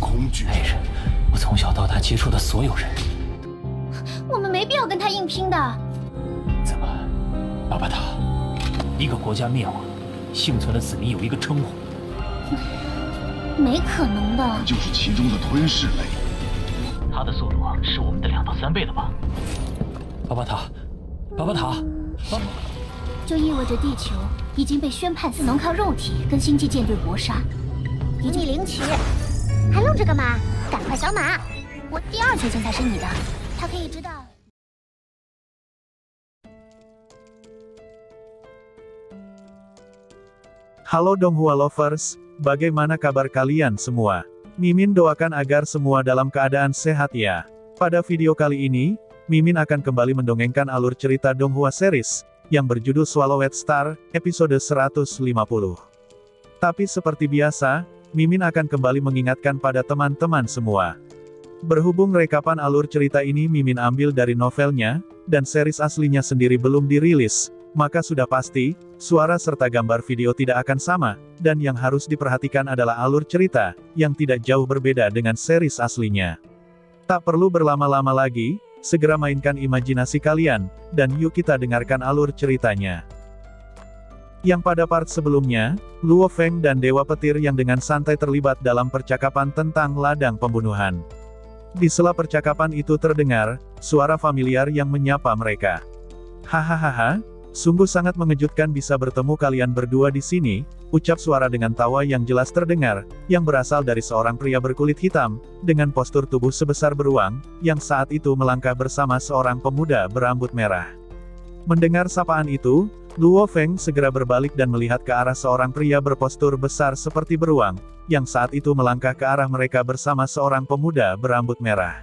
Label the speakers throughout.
Speaker 1: 恐惧。
Speaker 2: 爱人，我从小到大接触的所有人。
Speaker 3: 我们没必要跟他硬拼的。
Speaker 2: 怎么，巴巴塔，一个国家灭亡，幸存的子民有一个称呼？
Speaker 3: 没可能的。
Speaker 1: 你就是其中的吞噬类。
Speaker 2: 他的速度是我们的2到3倍了吧？巴巴塔，巴巴塔，
Speaker 3: 就意味着地球已经被宣判只能靠肉体跟星际舰队搏杀。给你领取，还愣着干嘛？赶快扫码！我第2权限才是你的，他可以知道。
Speaker 4: Halo Donghua Lovers, bagaimana kabar kalian semua? Mimin doakan agar semua dalam keadaan sehat ya. Pada video kali ini, Mimin akan kembali mendongengkan alur cerita Donghua series, yang berjudul Swallowed Star, episode 150. Tapi seperti biasa, Mimin akan kembali mengingatkan pada teman-teman semua. Berhubung rekapan alur cerita ini Mimin ambil dari novelnya, dan series aslinya sendiri belum dirilis, maka sudah pasti, suara serta gambar video tidak akan sama, dan yang harus diperhatikan adalah alur cerita, yang tidak jauh berbeda dengan series aslinya. Tak perlu berlama-lama lagi, segera mainkan imajinasi kalian, dan yuk kita dengarkan alur ceritanya. Yang pada part sebelumnya, Luo Feng dan Dewa Petir yang dengan santai terlibat dalam percakapan tentang ladang pembunuhan. Di sela percakapan itu terdengar, suara familiar yang menyapa mereka. Hahaha. Sungguh sangat mengejutkan bisa bertemu kalian berdua di sini, ucap suara dengan tawa yang jelas terdengar, yang berasal dari seorang pria berkulit hitam, dengan postur tubuh sebesar beruang, yang saat itu melangkah bersama seorang pemuda berambut merah. Mendengar sapaan itu, Luo Feng segera berbalik dan melihat ke arah seorang pria berpostur besar seperti beruang, yang saat itu melangkah ke arah mereka bersama seorang pemuda berambut merah.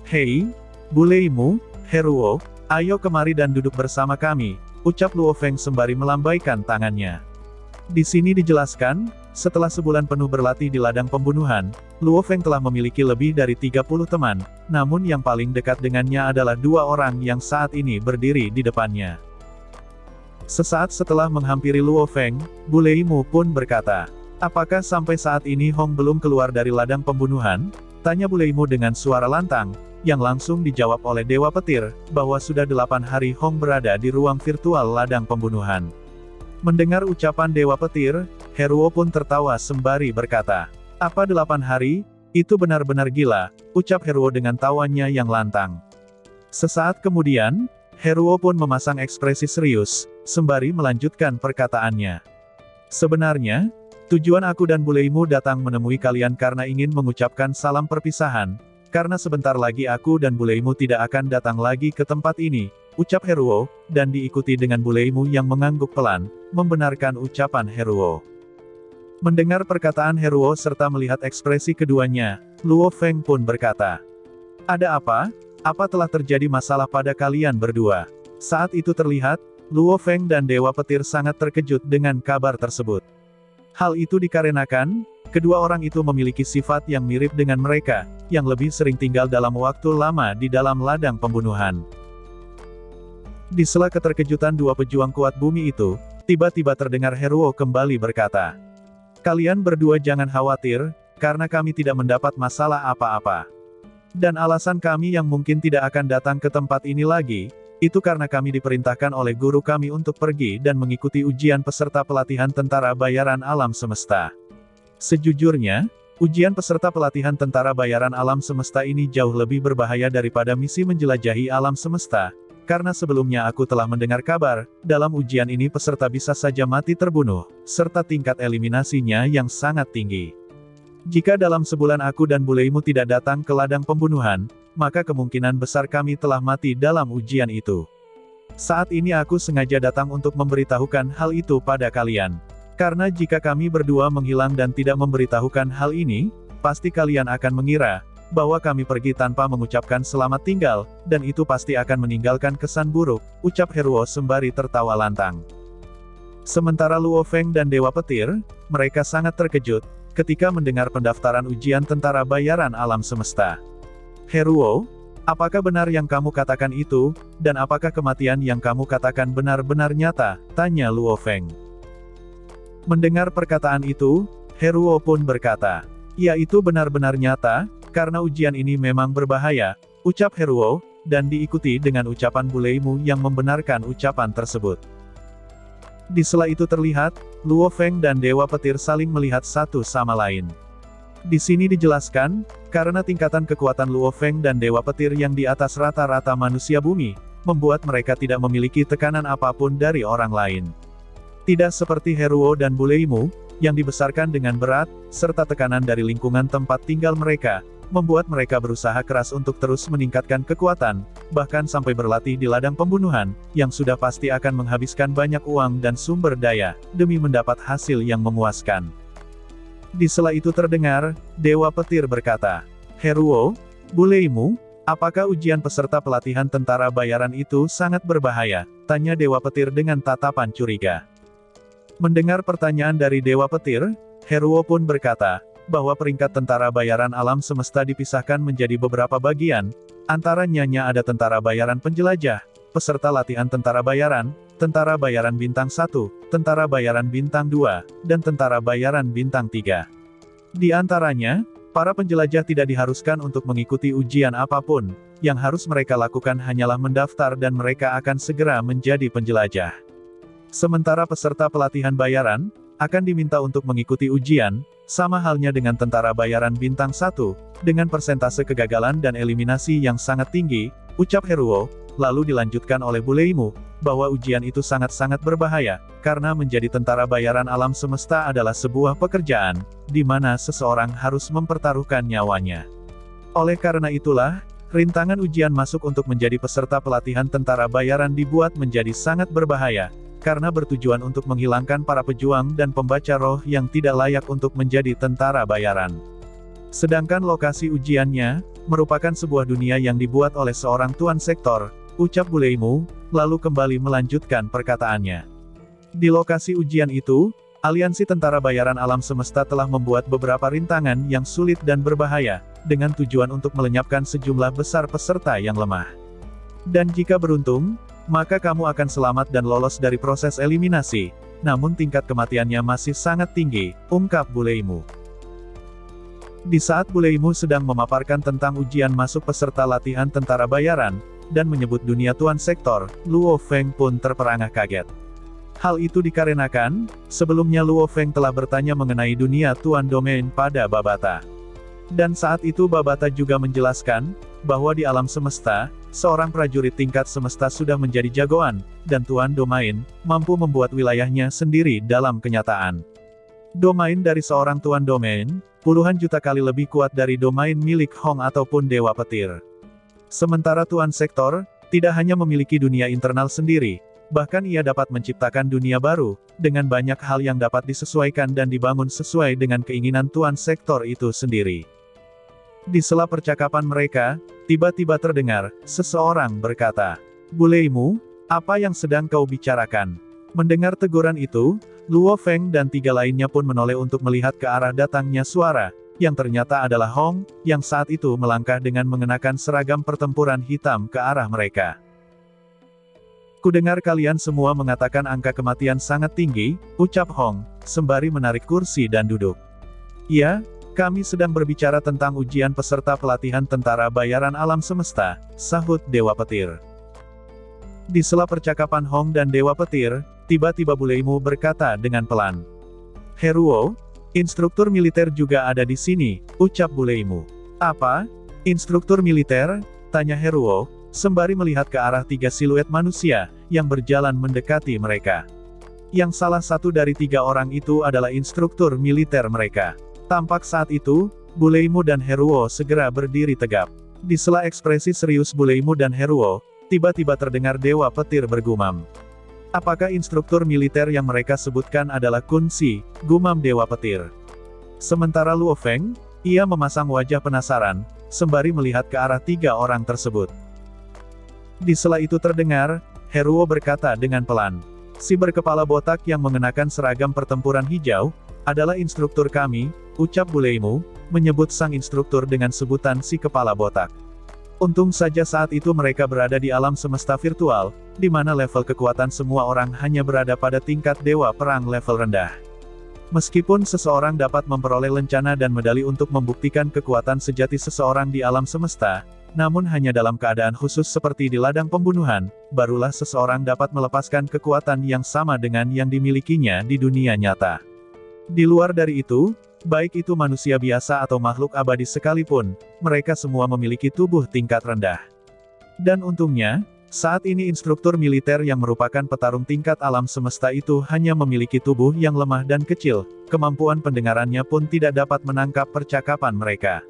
Speaker 4: Hei, buleimu, Heruo, ayo kemari dan duduk bersama kami, ucap Luo Feng sembari melambaikan tangannya. Di sini dijelaskan, setelah sebulan penuh berlatih di ladang pembunuhan, Luo Feng telah memiliki lebih dari 30 teman, namun yang paling dekat dengannya adalah 2 orang yang saat ini berdiri di depannya. Sesaat setelah menghampiri Luo Feng, Buleimu pun berkata, "Apakah sampai saat ini Hong belum keluar dari ladang pembunuhan?" Tanya Buleimu dengan suara lantang, yang langsung dijawab oleh Dewa Petir, bahwa sudah 8 hari Hong berada di ruang virtual ladang pembunuhan. Mendengar ucapan Dewa Petir, Heruo pun tertawa sembari berkata, "Apa 8 hari? Itu benar-benar gila," ucap Heruo dengan tawanya yang lantang. Sesaat kemudian, Heruo pun memasang ekspresi serius, sembari melanjutkan perkataannya. "Sebenarnya, tujuan aku dan Buleimu datang menemui kalian karena ingin mengucapkan salam perpisahan, karena sebentar lagi aku dan Buleimu tidak akan datang lagi ke tempat ini," ucap Heruo, dan diikuti dengan Buleimu yang mengangguk pelan, membenarkan ucapan Heruo. Mendengar perkataan Heruo serta melihat ekspresi keduanya, Luo Feng pun berkata, "Ada apa? Apa telah terjadi masalah pada kalian berdua?" Saat itu terlihat, Luo Feng dan Dewa Petir sangat terkejut dengan kabar tersebut. Hal itu dikarenakan, kedua orang itu memiliki sifat yang mirip dengan mereka, yang lebih sering tinggal dalam waktu lama di dalam ladang pembunuhan. Di sela keterkejutan dua pejuang kuat bumi itu, tiba-tiba terdengar Heruo kembali berkata, "Kalian berdua jangan khawatir, karena kami tidak mendapat masalah apa-apa. Dan alasan kami yang mungkin tidak akan datang ke tempat ini lagi, itu karena kami diperintahkan oleh guru kami untuk pergi dan mengikuti ujian peserta pelatihan tentara bayaran alam semesta. Sejujurnya, ujian peserta pelatihan tentara bayaran alam semesta ini jauh lebih berbahaya daripada misi menjelajahi alam semesta, karena sebelumnya aku telah mendengar kabar, dalam ujian ini peserta bisa saja mati terbunuh, serta tingkat eliminasinya yang sangat tinggi. Jika dalam sebulan aku dan Buleimu tidak datang ke ladang pembunuhan, maka kemungkinan besar kami telah mati dalam ujian itu. Saat ini aku sengaja datang untuk memberitahukan hal itu pada kalian. Karena jika kami berdua menghilang dan tidak memberitahukan hal ini, pasti kalian akan mengira bahwa kami pergi tanpa mengucapkan selamat tinggal, dan itu pasti akan meninggalkan kesan buruk," ucap Heruo sembari tertawa lantang. Sementara Luo Feng dan Dewa Petir, mereka sangat terkejut ketika mendengar pendaftaran ujian tentara bayaran alam semesta. "Heruo, apakah benar yang kamu katakan itu, dan apakah kematian yang kamu katakan benar-benar nyata?" tanya Luo Feng. Mendengar perkataan itu, Heruo pun berkata, Ya itu benar-benar nyata, karena ujian ini memang berbahaya, ucap Heruo, dan diikuti dengan ucapan Buleimu yang membenarkan ucapan tersebut. Di sela itu terlihat, Luo Feng dan Dewa Petir saling melihat satu sama lain. Di sini dijelaskan, karena tingkatan kekuatan Luo Feng dan Dewa Petir yang di atas rata-rata manusia bumi, membuat mereka tidak memiliki tekanan apapun dari orang lain. Tidak seperti Heruo dan Buleimu, yang dibesarkan dengan berat, serta tekanan dari lingkungan tempat tinggal mereka, membuat mereka berusaha keras untuk terus meningkatkan kekuatan, bahkan sampai berlatih di ladang pembunuhan, yang sudah pasti akan menghabiskan banyak uang dan sumber daya, demi mendapat hasil yang memuaskan. Di sela itu terdengar, Dewa Petir berkata, Heruo, Buleimu, apakah ujian peserta pelatihan tentara bayaran itu sangat berbahaya? Tanya Dewa Petir dengan tatapan curiga. Mendengar pertanyaan dari Dewa Petir, Heruo pun berkata, bahwa peringkat tentara bayaran alam semesta dipisahkan menjadi beberapa bagian, antaranya ada tentara bayaran penjelajah, peserta latihan tentara bayaran bintang 1, tentara bayaran bintang 2, dan tentara bayaran bintang 3. Di antaranya, para penjelajah tidak diharuskan untuk mengikuti ujian apapun, yang harus mereka lakukan hanyalah mendaftar dan mereka akan segera menjadi penjelajah. Sementara peserta pelatihan bayaran, akan diminta untuk mengikuti ujian, sama halnya dengan tentara bayaran bintang 1, dengan persentase kegagalan dan eliminasi yang sangat tinggi, ucap Heruo, lalu dilanjutkan oleh Buleimu, bahwa ujian itu sangat-sangat berbahaya, karena menjadi tentara bayaran alam semesta adalah sebuah pekerjaan, di mana seseorang harus mempertaruhkan nyawanya. Oleh karena itulah, rintangan ujian masuk untuk menjadi peserta pelatihan tentara bayaran dibuat menjadi sangat berbahaya, karena bertujuan untuk menghilangkan para pejuang dan pembaca roh yang tidak layak untuk menjadi tentara bayaran. Sedangkan lokasi ujiannya, merupakan sebuah dunia yang dibuat oleh seorang tuan sektor, ucap Buleimu, lalu kembali melanjutkan perkataannya. Di lokasi ujian itu, Aliansi Tentara Bayaran Alam Semesta telah membuat beberapa rintangan yang sulit dan berbahaya, dengan tujuan untuk melenyapkan sejumlah besar peserta yang lemah. Dan jika beruntung, maka kamu akan selamat dan lolos dari proses eliminasi, namun tingkat kematiannya masih sangat tinggi, ungkap Buleimu. Di saat Buleimu sedang memaparkan tentang ujian masuk peserta latihan tentara bayaran, dan menyebut dunia tuan sektor, Luo Feng pun terperangah kaget. Hal itu dikarenakan, sebelumnya Luo Feng telah bertanya mengenai dunia tuan domain pada Babata. Dan saat itu Babata juga menjelaskan, bahwa di alam semesta, seorang prajurit tingkat semesta sudah menjadi jagoan, dan tuan domain, mampu membuat wilayahnya sendiri dalam kenyataan. Domain dari seorang tuan domain, puluhan juta kali lebih kuat dari domain milik Hong ataupun Dewa Petir. Sementara tuan sektor, tidak hanya memiliki dunia internal sendiri, bahkan ia dapat menciptakan dunia baru, dengan banyak hal yang dapat disesuaikan dan dibangun sesuai dengan keinginan tuan sektor itu sendiri. Di sela percakapan mereka, tiba-tiba terdengar, seseorang berkata, Buleimu, apa yang sedang kau bicarakan? Mendengar teguran itu, Luo Feng dan tiga lainnya pun menoleh untuk melihat ke arah datangnya suara, yang ternyata adalah Hong, yang saat itu melangkah dengan mengenakan seragam pertempuran hitam ke arah mereka. Kudengar kalian semua mengatakan angka kematian sangat tinggi, ucap Hong, sembari menarik kursi dan duduk. Ya, kami sedang berbicara tentang ujian peserta pelatihan tentara bayaran alam semesta, sahut Dewa Petir. Di sela percakapan Hong dan Dewa Petir, tiba-tiba Buleimu berkata dengan pelan. Heruo, instruktur militer juga ada di sini, ucap Buleimu. Apa? Instruktur militer? Tanya Heruo, sembari melihat ke arah tiga siluet manusia, yang berjalan mendekati mereka. Yang salah satu dari tiga orang itu adalah instruktur militer mereka. Tampak saat itu, Buleimu dan Heruo segera berdiri tegap. Di sela ekspresi serius Buleimu dan Heruo, tiba-tiba terdengar Dewa Petir bergumam. Apakah instruktur militer yang mereka sebutkan adalah Kun Si, gumam Dewa Petir. Sementara Luo Feng, ia memasang wajah penasaran, sembari melihat ke arah tiga orang tersebut. Di sela itu terdengar, Heruo berkata dengan pelan. Si berkepala botak yang mengenakan seragam pertempuran hijau, adalah instruktur kami, ucap Buleimu, menyebut sang instruktur dengan sebutan si kepala botak. Untung saja saat itu mereka berada di alam semesta virtual, di mana level kekuatan semua orang hanya berada pada tingkat dewa perang level rendah. Meskipun seseorang dapat memperoleh lencana dan medali untuk membuktikan kekuatan sejati seseorang di alam semesta, namun hanya dalam keadaan khusus seperti di ladang pembunuhan, barulah seseorang dapat melepaskan kekuatan yang sama dengan yang dimilikinya di dunia nyata. Di luar dari itu, baik itu manusia biasa atau makhluk abadi sekalipun, mereka semua memiliki tubuh tingkat rendah. Dan untungnya, saat ini instruktur militer yang merupakan petarung tingkat alam semesta itu hanya memiliki tubuh yang lemah dan kecil, kemampuan pendengarannya pun tidak dapat menangkap percakapan mereka.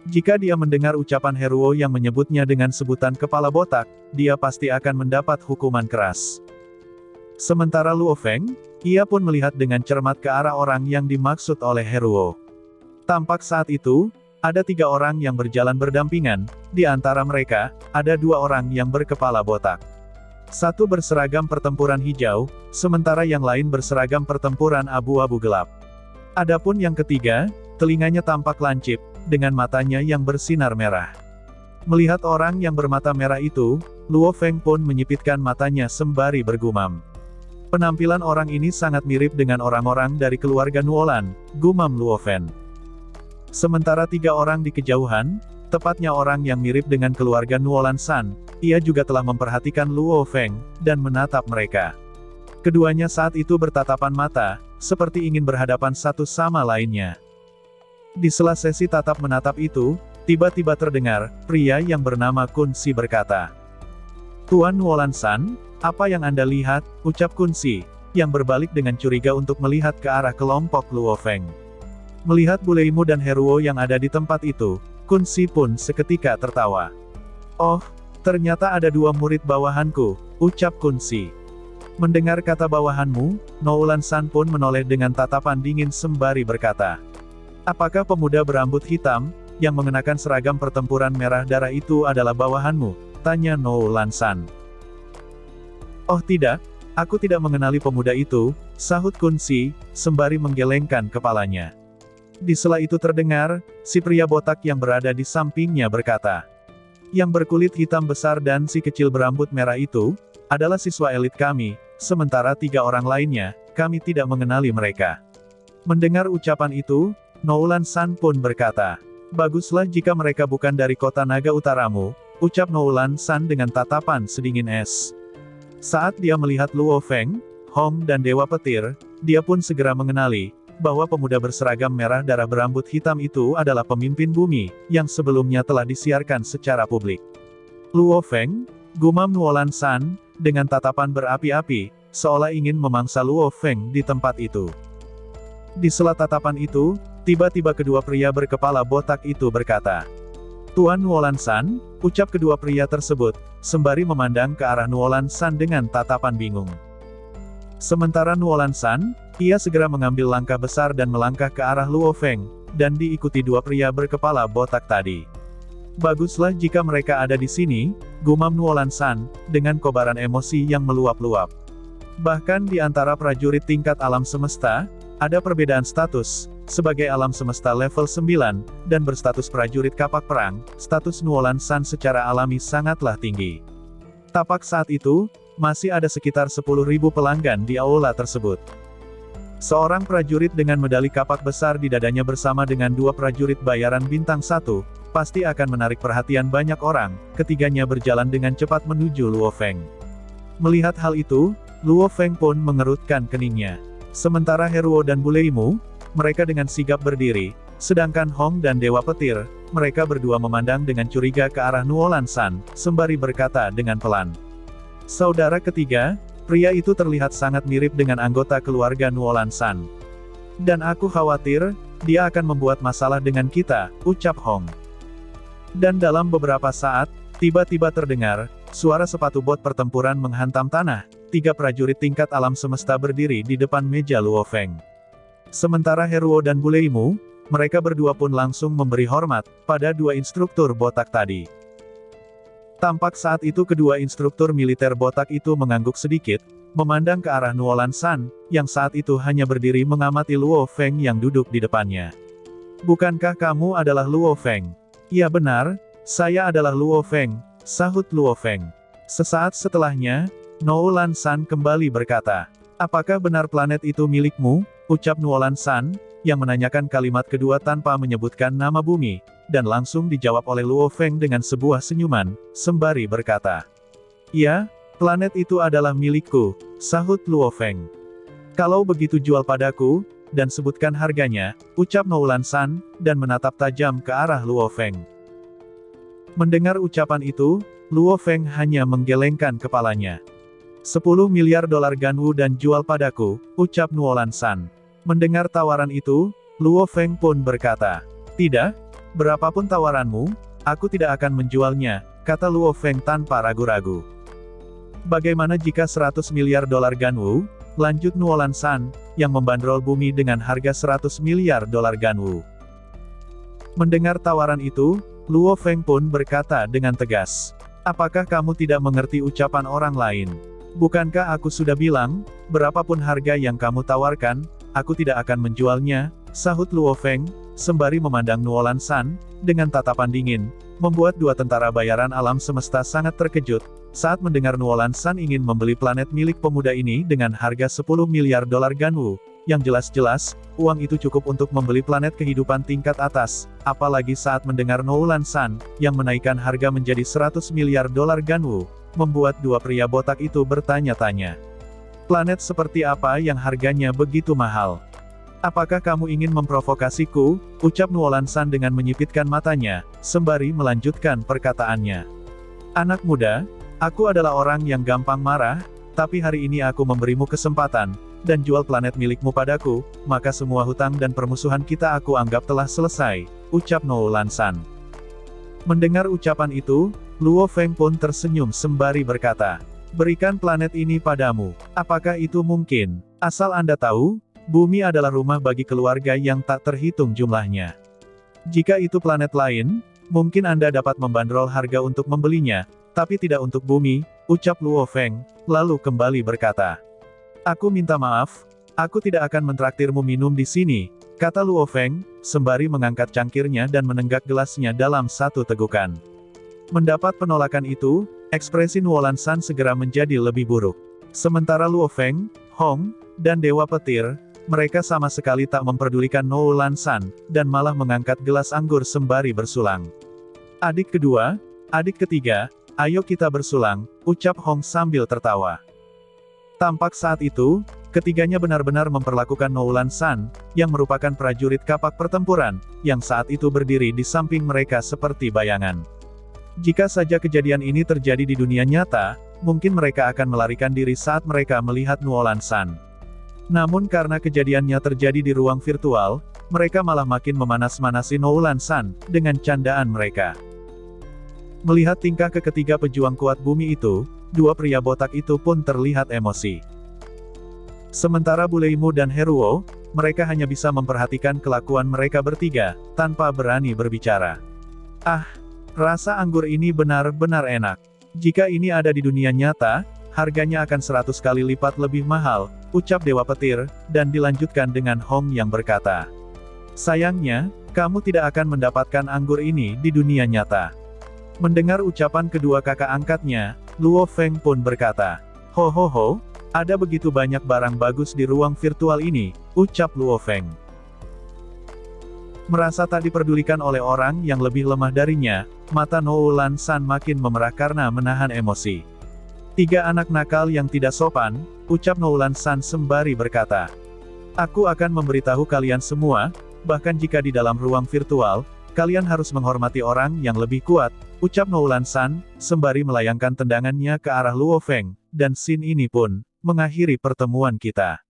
Speaker 4: Jika dia mendengar ucapan Heruo yang menyebutnya dengan sebutan kepala botak, dia pasti akan mendapat hukuman keras. Sementara Luo Feng, ia pun melihat dengan cermat ke arah orang yang dimaksud oleh Heruo. Tampak saat itu, ada 3 orang yang berjalan berdampingan, di antara mereka, ada 2 orang yang berkepala botak. Satu berseragam pertempuran hijau, sementara yang lain berseragam pertempuran abu-abu gelap. Adapun yang ketiga, telinganya tampak lancip, dengan matanya yang bersinar merah. Melihat orang yang bermata merah itu, Luo Feng pun menyipitkan matanya sembari bergumam. Penampilan orang ini sangat mirip dengan orang-orang dari keluarga Nuolan, gumam Luo Feng. Sementara 3 orang di kejauhan, tepatnya orang yang mirip dengan keluarga Nuolan San, ia juga telah memperhatikan Luo Feng, dan menatap mereka. Keduanya saat itu bertatapan mata, seperti ingin berhadapan satu sama lainnya. Di sela sesi tatap menatap itu, tiba-tiba terdengar, pria yang bernama Kun Si berkata, "Tuan Nuolan San, apa yang Anda lihat?" ucap Kun Si, yang berbalik dengan curiga untuk melihat ke arah kelompok Luo Feng. Melihat Buleimu dan Heruo yang ada di tempat itu, Kun Si pun seketika tertawa. "Oh, ternyata ada 2 murid bawahanku," ucap Kun Si. Mendengar kata bawahanmu, Nuolan San pun menoleh dengan tatapan dingin sembari berkata, "Apakah pemuda berambut hitam, yang mengenakan seragam pertempuran merah darah itu adalah bawahanmu?" tanya Nuolan San. "Oh tidak, aku tidak mengenali pemuda itu," sahut Kun Si, sembari menggelengkan kepalanya. Di sela itu terdengar, si pria botak yang berada di sampingnya berkata, "Yang berkulit hitam besar dan si kecil berambut merah itu, adalah siswa elit kami, sementara 3 orang lainnya, kami tidak mengenali mereka." Mendengar ucapan itu, Nuolan San pun berkata, "Baguslah jika mereka bukan dari kota naga utaramu," ucap Nuolan San dengan tatapan sedingin es. Saat dia melihat Luo Feng, Hong dan Dewa Petir, dia pun segera mengenali, bahwa pemuda berseragam merah darah berambut hitam itu adalah pemimpin bumi, yang sebelumnya telah disiarkan secara publik. "Luo Feng," gumam Nuolan San, dengan tatapan berapi-api, seolah ingin memangsa Luo Feng di tempat itu. Di sela tatapan itu, tiba-tiba kedua pria berkepala botak itu berkata, "Tuan Nuolan San," ucap kedua pria tersebut, sembari memandang ke arah Nuolan San dengan tatapan bingung. Sementara Nuolan San, ia segera mengambil langkah besar dan melangkah ke arah Luo Feng, dan diikuti 2 pria berkepala botak tadi. "Baguslah jika mereka ada di sini," gumam Nuolan San, dengan kobaran emosi yang meluap-luap. Bahkan di antara prajurit tingkat alam semesta, ada perbedaan status. Sebagai alam semesta level 9, dan berstatus prajurit kapak perang, status Nuolan San secara alami sangatlah tinggi. Tapak saat itu, masih ada sekitar 10.000 pelanggan di aula tersebut. Seorang prajurit dengan medali kapak besar di dadanya bersama dengan 2 prajurit bayaran bintang 1, pasti akan menarik perhatian banyak orang. Ketiganya berjalan dengan cepat menuju Luo Feng. Melihat hal itu, Luo Feng pun mengerutkan keningnya. Sementara Heruo dan Buleimu, mereka dengan sigap berdiri, sedangkan Hong dan Dewa Petir, mereka berdua memandang dengan curiga ke arah Nuolan San, sembari berkata dengan pelan, "Saudara ketiga, pria itu terlihat sangat mirip dengan anggota keluarga Nuolan San. Dan aku khawatir, dia akan membuat masalah dengan kita," ucap Hong. Dan dalam beberapa saat, tiba-tiba terdengar, suara sepatu bot pertempuran menghantam tanah. 3 prajurit tingkat alam semesta berdiri di depan meja Luo Feng. Sementara Heruo dan Buleimu, mereka berdua pun langsung memberi hormat pada 2 instruktur botak tadi. Tampak saat itu kedua instruktur militer botak itu mengangguk sedikit, memandang ke arah Nuolan San, yang saat itu hanya berdiri mengamati Luo Feng yang duduk di depannya. "Bukankah kamu adalah Luo Feng?" "Iya benar, saya adalah Luo Feng," sahut Luo Feng. Sesaat setelahnya, Nuolan San kembali berkata, "Apakah benar planet itu milikmu?" ucap Nuolan San, yang menanyakan kalimat kedua tanpa menyebutkan nama bumi, dan langsung dijawab oleh Luo Feng dengan sebuah senyuman, sembari berkata, "Ya, planet itu adalah milikku," sahut Luo Feng. "Kalau begitu jual padaku, dan sebutkan harganya," ucap Nuolan San, dan menatap tajam ke arah Luo Feng. Mendengar ucapan itu, Luo Feng hanya menggelengkan kepalanya. 10 miliar dolar Ganwu dan jual padaku, ucap Nuolan San. Mendengar tawaran itu, Luo Feng pun berkata, "Tidak, berapapun tawaranmu, aku tidak akan menjualnya," kata Luo Feng tanpa ragu-ragu. "Bagaimana jika 100 miliar dolar Ganwu?" lanjut Nuolan San, yang membandrol bumi dengan harga 100 miliar dolar Ganwu. Mendengar tawaran itu, Luo Feng pun berkata dengan tegas, "Apakah kamu tidak mengerti ucapan orang lain? Bukankah aku sudah bilang, berapapun harga yang kamu tawarkan, aku tidak akan menjualnya," sahut Luo Feng, sembari memandang Nuolan San, dengan tatapan dingin, membuat dua tentara bayaran alam semesta sangat terkejut, saat mendengar Nuolan San ingin membeli planet milik pemuda ini dengan harga 10 miliar dolar Ganwu, yang jelas-jelas, uang itu cukup untuk membeli planet kehidupan tingkat atas, apalagi saat mendengar Nuolan San, yang menaikkan harga menjadi 100 miliar dolar Ganwu, membuat dua pria botak itu bertanya-tanya. "Planet seperti apa yang harganya begitu mahal? Apakah kamu ingin memprovokasiku?" ucap Nuolan San dengan menyipitkan matanya, sembari melanjutkan perkataannya. "Anak muda, aku adalah orang yang gampang marah, tapi hari ini aku memberimu kesempatan, dan jual planet milikmu padaku, maka semua hutang dan permusuhan kita aku anggap telah selesai," ucap Nuolan San. Mendengar ucapan itu, Luo Feng pun tersenyum sembari berkata, "Berikan planet ini padamu. Apakah itu mungkin? Asal Anda tahu, bumi adalah rumah bagi keluarga yang tak terhitung jumlahnya. Jika itu planet lain, mungkin Anda dapat membandrol harga untuk membelinya, tapi tidak untuk bumi," ucap Luo Feng, lalu kembali berkata, "Aku minta maaf, aku tidak akan mentraktirmu minum di sini," kata Luo Feng, sembari mengangkat cangkirnya dan menenggak gelasnya dalam satu tegukan. Mendapat penolakan itu, ekspresi Nuolan San segera menjadi lebih buruk. Sementara Luo Feng, Hong, dan Dewa Petir, mereka sama sekali tak memperdulikan Nuolan San, dan malah mengangkat gelas anggur sembari bersulang. "Adik kedua, adik ketiga, ayo kita bersulang," ucap Hong sambil tertawa. Tampak saat itu, ketiganya benar-benar memperlakukan Nuolan San, yang merupakan prajurit kapak pertempuran, yang saat itu berdiri di samping mereka seperti bayangan. Jika saja kejadian ini terjadi di dunia nyata, mungkin mereka akan melarikan diri saat mereka melihat Nuolan San. Namun karena kejadiannya terjadi di ruang virtual, mereka malah makin memanas-manasi Nuolan San, dengan candaan mereka. Melihat tingkah ketiga pejuang kuat bumi itu, dua pria botak itu pun terlihat emosi. Sementara Buleimu dan Heruo, mereka hanya bisa memperhatikan kelakuan mereka bertiga, tanpa berani berbicara. "Ah, rasa anggur ini benar-benar enak. Jika ini ada di dunia nyata, harganya akan 100 kali lipat lebih mahal," ucap Dewa Petir, dan dilanjutkan dengan Hong yang berkata, "Sayangnya, kamu tidak akan mendapatkan anggur ini di dunia nyata." Mendengar ucapan kedua kakak angkatnya, Luo Feng pun berkata, "Ho ho ho, ada begitu banyak barang bagus di ruang virtual ini," ucap Luo Feng. Merasa tak diperdulikan oleh orang yang lebih lemah darinya, mata Nuolan San makin memerah karena menahan emosi. "Tiga anak nakal yang tidak sopan," ucap Nuolan San sembari berkata, "Aku akan memberitahu kalian semua, bahkan jika di dalam ruang virtual, kalian harus menghormati orang yang lebih kuat," ucap Nuolan San, sembari melayangkan tendangannya ke arah Luo Feng, dan scene ini pun mengakhiri pertemuan kita.